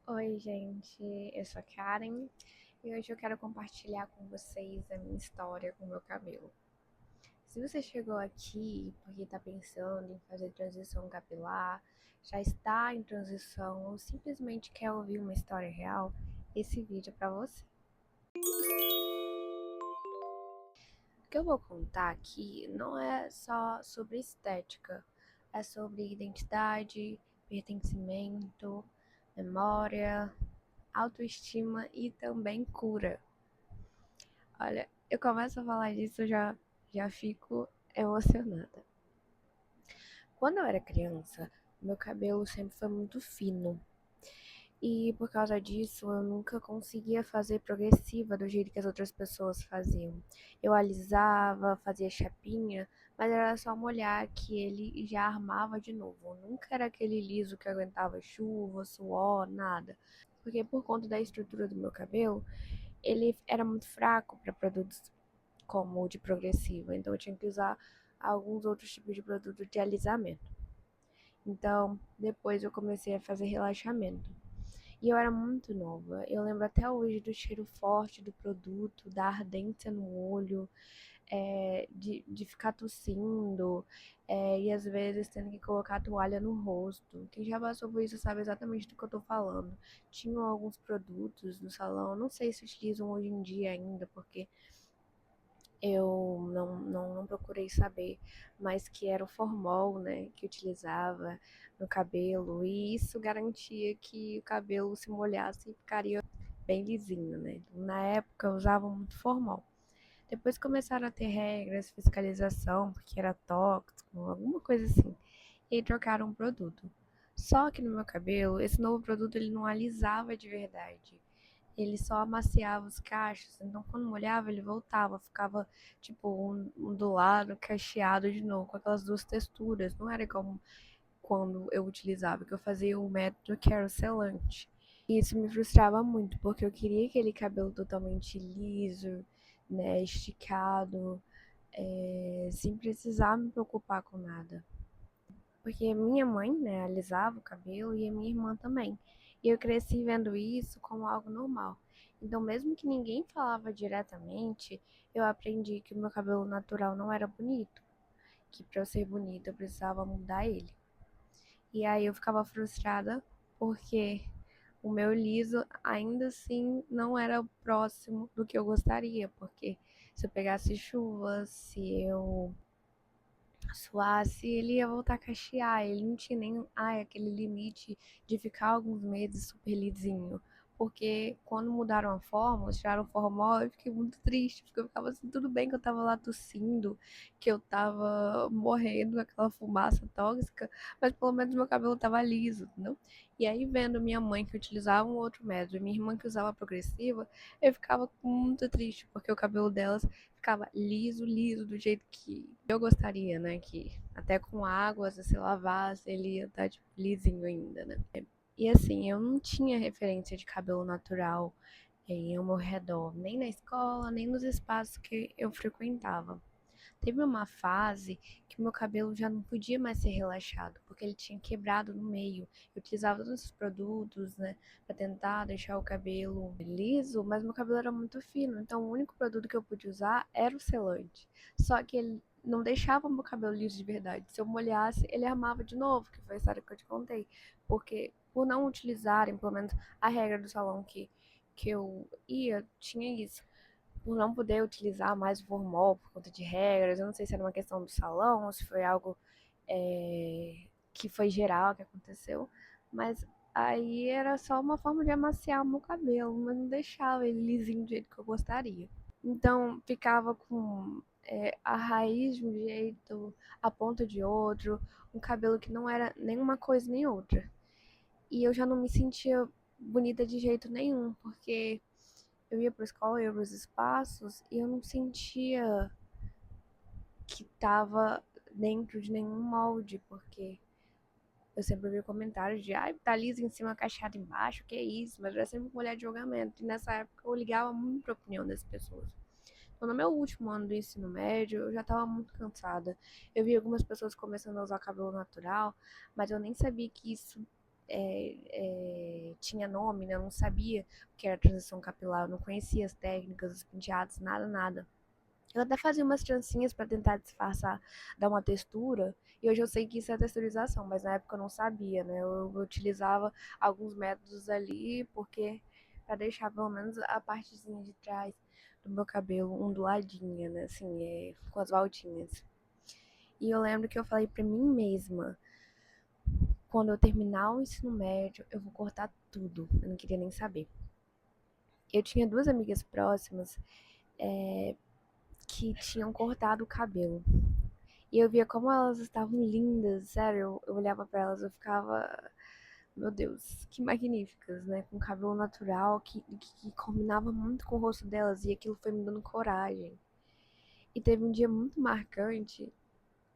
Oi, gente, eu sou a Karen e hoje eu quero compartilhar com vocês a minha história com o meu cabelo. Se você chegou aqui porque está pensando em fazer transição capilar, já está em transição ou simplesmente quer ouvir uma história real, esse vídeo é para você. O que eu vou contar aqui não é só sobre estética, é sobre identidade, pertencimento, memória, autoestima e também cura. Olha, eu começo a falar disso, eu já fico emocionada. Quando eu era criança, meu cabelo sempre foi muito fino. E por causa disso, eu nunca conseguia fazer progressiva do jeito que as outras pessoas faziam. Eu alisava, fazia chapinha, mas era só molhar que ele já armava de novo. Nunca era aquele liso que aguentava chuva, suor, nada. Porque por conta da estrutura do meu cabelo, ele era muito fraco para produtos como o de progressiva, então eu tinha que usar alguns outros tipos de produto de alisamento. Então, depois eu comecei a fazer relaxamento. E eu era muito nova. Eu lembro até hoje do cheiro forte do produto, da ardência no olho, de ficar tossindo, e às vezes tendo que colocar a toalha no rosto. Quem já passou por isso sabe exatamente do que eu tô falando. Tinham alguns produtos no salão, não sei se utilizam hoje em dia ainda, porque eu não procurei saber, mas que era o formol, né, que utilizava no cabelo, e isso garantia que o cabelo se molhasse e ficaria bem lisinho, né. Na época eu usava muito formol. Depois começaram a ter regras, fiscalização, porque era tóxico, alguma coisa assim, e aí trocaram o produto. Só que no meu cabelo, esse novo produto ele não alisava de verdade, ele só amaciava os cachos, então quando molhava ele voltava, ficava tipo ondulado, cacheado de novo, com aquelas duas texturas, não era como quando eu utilizava, que eu fazia o método que era o selante. E isso me frustrava muito, porque eu queria aquele cabelo totalmente liso, né, esticado, sem precisar me preocupar com nada. Porque minha mãe, né, alisava o cabelo e a minha irmã também. E eu cresci vendo isso como algo normal. Então, mesmo que ninguém falava diretamente, eu aprendi que o meu cabelo natural não era bonito, que para eu ser bonita eu precisava mudar ele. E aí eu ficava frustrada porque o meu liso ainda assim não era próximo do que eu gostaria, porque se eu pegasse chuva, se eu suasse, ele ia voltar a cachear. Ele não tinha nem aquele limite de ficar alguns meses super lisinho. Porque quando mudaram a fórmula, tiraram o formol, eu fiquei muito triste, porque eu ficava assim, tudo bem que eu tava lá tossindo, que eu tava morrendo com aquela fumaça tóxica, mas pelo menos meu cabelo tava liso, entendeu? E aí, vendo minha mãe que utilizava um outro método, e minha irmã que usava progressiva, eu ficava muito triste, porque o cabelo delas ficava liso, liso, do jeito que eu gostaria, né? Que até com água, se você lavasse, ele ia estar tipo, lisinho ainda, né? E assim, eu não tinha referência de cabelo natural ao meu redor, nem na escola, nem nos espaços que eu frequentava. Teve uma fase que o meu cabelo já não podia mais ser relaxado, porque ele tinha quebrado no meio. Eu utilizava todos os produtos, né, para tentar deixar o cabelo liso, mas meu cabelo era muito fino, então o único produto que eu podia usar era o selante. Só que ele não deixava o meu cabelo liso de verdade. Se eu molhasse, ele armava de novo, que foi a história que eu te contei. Porque por não utilizarem, pelo menos a regra do salão que eu ia, tinha isso por não poder utilizar mais o formol por conta de regras. Eu não sei se era uma questão do salão ou se foi algo que foi geral que aconteceu, mas aí era só uma forma de amaciar o meu cabelo, mas não deixava ele lisinho do jeito que eu gostaria. Então ficava com a raiz de um jeito, a ponta de outro, um cabelo que não era nem uma coisa nem outra. E eu já não me sentia bonita de jeito nenhum, porque eu ia pra escola, eu ia pros espaços e eu não sentia que tava dentro de nenhum molde, porque eu sempre ouvi comentários de, ai, tá lisa em cima, cacheada embaixo, que isso, mas era sempre mulher de julgamento. E nessa época eu ligava muito pra opinião das pessoas. Então, no meu último ano do ensino médio, eu já estava muito cansada. Eu vi algumas pessoas começando a usar cabelo natural, mas eu nem sabia que isso tinha nome, né? Eu não sabia o que era transição capilar, eu não conhecia as técnicas, os penteados, nada, nada. Eu até fazia umas trancinhas pra tentar disfarçar, dar uma textura. E hoje eu sei que isso é texturização, mas na época eu não sabia, né? Eu utilizava alguns métodos ali, porque pra deixar pelo menos a partezinha de trás do meu cabelo onduladinha, né? Assim, com as voltinhas. E eu lembro que eu falei pra mim mesma, quando eu terminar o ensino médio, eu vou cortar tudo. Eu não queria nem saber. Eu tinha duas amigas próximas que tinham cortado o cabelo. E eu via como elas estavam lindas, sério. Eu olhava pra elas, eu ficava, meu Deus, que magníficas, né? Com cabelo natural, que combinava muito com o rosto delas. E aquilo foi me dando coragem. E teve um dia muito marcante.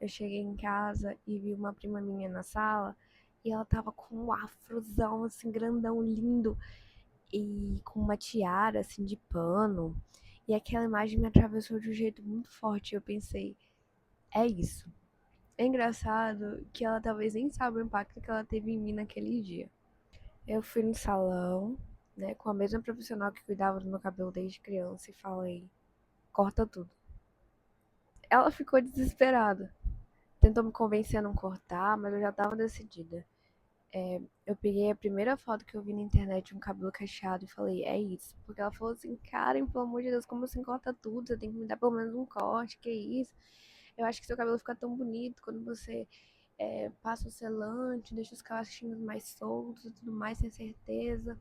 Eu cheguei em casa e vi uma prima minha na sala. E ela tava com um afrozão, assim, grandão, lindo. E com uma tiara, assim, de pano. E aquela imagem me atravessou de um jeito muito forte. Eu pensei, é isso. É engraçado que ela talvez nem saiba o impacto que ela teve em mim naquele dia. Eu fui no salão, né, com a mesma profissional que cuidava do meu cabelo desde criança e falei: corta tudo. Ela ficou desesperada. Tentou me convencer a não cortar, mas eu já tava decidida. Eu peguei a primeira foto que eu vi na internet de um cabelo cacheado e falei: é isso. Porque ela falou assim: Karen, pelo amor de Deus, como assim corta tudo? Você tem que me dar pelo menos um corte, que isso? Eu acho que seu cabelo fica tão bonito quando você passa o selante, deixa os cachinhos mais soltos e tudo mais, sem certeza.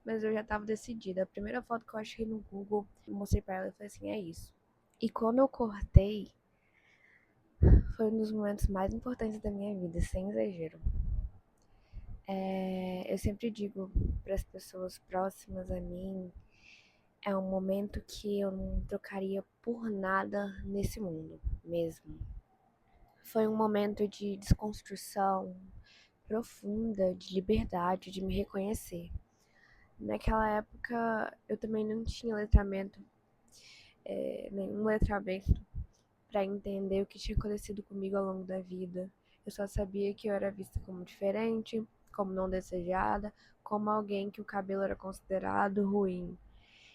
Mas eu já tava decidida. A primeira foto que eu achei no Google, eu mostrei pra ela e falei assim: é isso. E quando eu cortei, foi um dos momentos mais importantes da minha vida, sem exagero. Eu sempre digo para as pessoas próximas a mim, é um momento que eu não trocaria por nada nesse mundo, mesmo. Foi um momento de desconstrução profunda, de liberdade, de me reconhecer. Naquela época eu também não tinha letramento, nenhum letramento para entender o que tinha acontecido comigo ao longo da vida. Eu só sabia que eu era vista como diferente, como não desejada, como alguém que o cabelo era considerado ruim.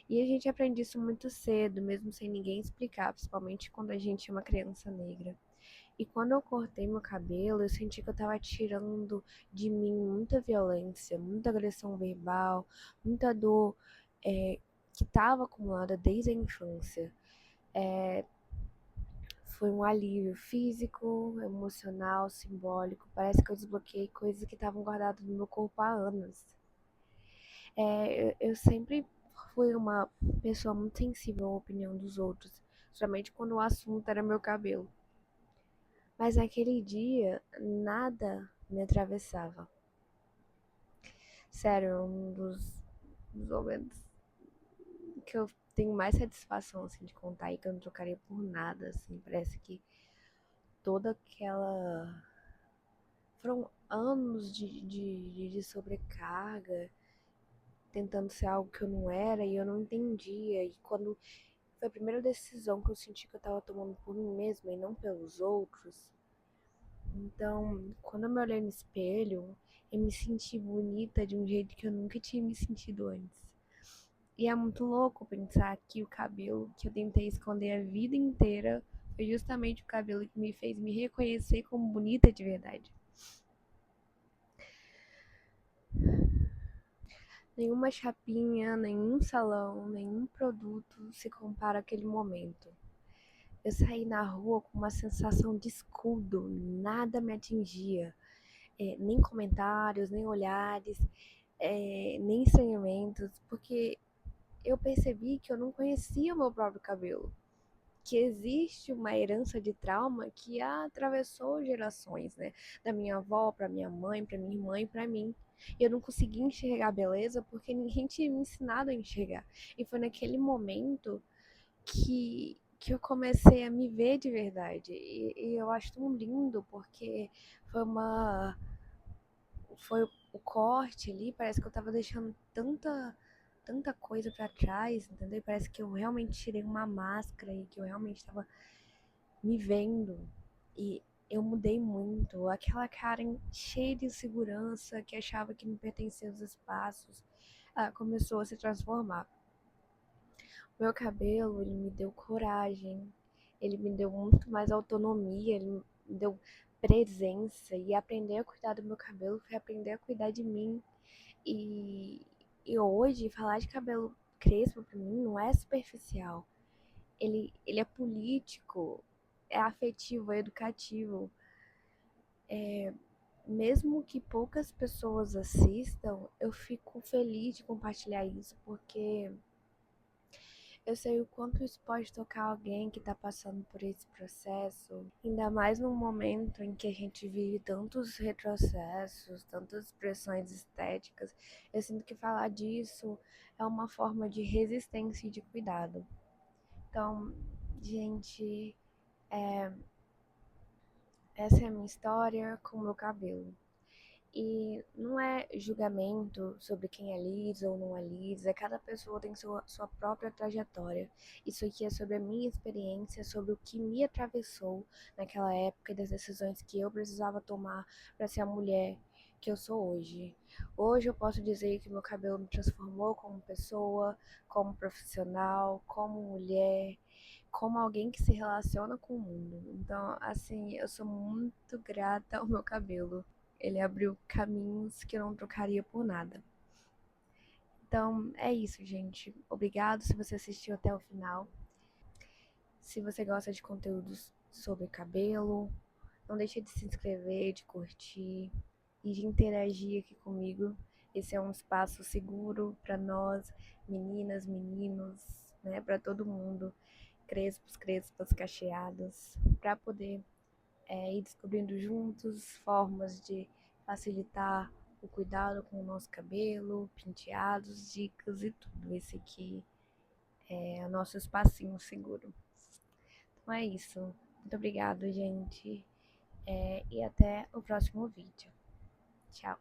E a gente aprende isso muito cedo, mesmo sem ninguém explicar, principalmente quando a gente é uma criança negra. E quando eu cortei meu cabelo, eu senti que eu tava tirando de mim muita violência, muita agressão verbal, muita dor que estava acumulada desde a infância. Foi um alívio físico, emocional, simbólico. Parece que eu desbloqueei coisas que estavam guardadas no meu corpo há anos. Eu sempre fui uma pessoa muito sensível à opinião dos outros, somente quando o assunto era meu cabelo. Mas naquele dia, nada me atravessava. Sério, dos momentos que eu tenho mais satisfação assim, de contar e que eu não trocaria por nada. Assim, parece que toda aquela. Foram anos de sobrecarga, tentando ser algo que eu não era e eu não entendia. E quando foi a primeira decisão que eu senti que eu tava tomando por mim mesma e não pelos outros, então, quando eu me olhei no espelho, eu me senti bonita de um jeito que eu nunca tinha me sentido antes. E é muito louco pensar que o cabelo que eu tentei esconder a vida inteira foi justamente o cabelo que me fez me reconhecer como bonita de verdade. Nenhuma chapinha, nenhum salão, nenhum produto se compara àquele momento. Eu saí na rua com uma sensação de escudo, nada me atingia, nem comentários, nem olhares, nem estranhamentos, porque eu percebi que eu não conhecia o meu próprio cabelo, que existe uma herança de trauma que atravessou gerações, né? Da minha avó para minha mãe, para minha irmã e para mim. E eu não conseguia enxergar a beleza porque ninguém tinha me ensinado a enxergar. E foi naquele momento que eu comecei a me ver de verdade. E eu acho tão lindo porque foi uma. Foi o corte ali, parece que eu tava deixando tanta coisa pra trás, entendeu? Parece que eu realmente tirei uma máscara e que eu realmente tava me vendo. E eu mudei muito. Aquela Karen cheia de insegurança, que achava que não pertencia aos espaços, começou a se transformar. Meu cabelo, ele me deu coragem, ele me deu muito mais autonomia, ele me deu presença. E aprender a cuidar do meu cabelo foi aprender a cuidar de mim. E, e hoje, falar de cabelo crespo pra mim não é superficial. Ele é político, é afetivo, é educativo. Mesmo que poucas pessoas assistam, eu fico feliz de compartilhar isso, porque eu sei o quanto isso pode tocar alguém que está passando por esse processo, ainda mais num momento em que a gente vive tantos retrocessos, tantas pressões estéticas. Eu sinto que falar disso é uma forma de resistência e de cuidado. Então, gente, essa é a minha história com o meu cabelo. E não é julgamento sobre quem é liso ou não é liso, cada pessoa tem sua própria trajetória. Isso aqui é sobre a minha experiência, sobre o que me atravessou naquela época e das decisões que eu precisava tomar para ser a mulher que eu sou hoje. Hoje eu posso dizer que meu cabelo me transformou como pessoa, como profissional, como mulher, como alguém que se relaciona com o mundo. Então, assim, eu sou muito grata ao meu cabelo. Ele abriu caminhos que eu não trocaria por nada. Então, é isso, gente. Obrigado se você assistiu até o final. Se você gosta de conteúdos sobre cabelo, não deixe de se inscrever, de curtir e de interagir aqui comigo. Esse é um espaço seguro para nós, meninas, meninos, né, para todo mundo, crespos, crespas, cacheados, para poder ir descobrindo juntos formas de facilitar o cuidado com o nosso cabelo, penteados, dicas e tudo. Esse aqui é o nosso espacinho seguro. Então é isso. Muito obrigado, gente. E até o próximo vídeo. Tchau.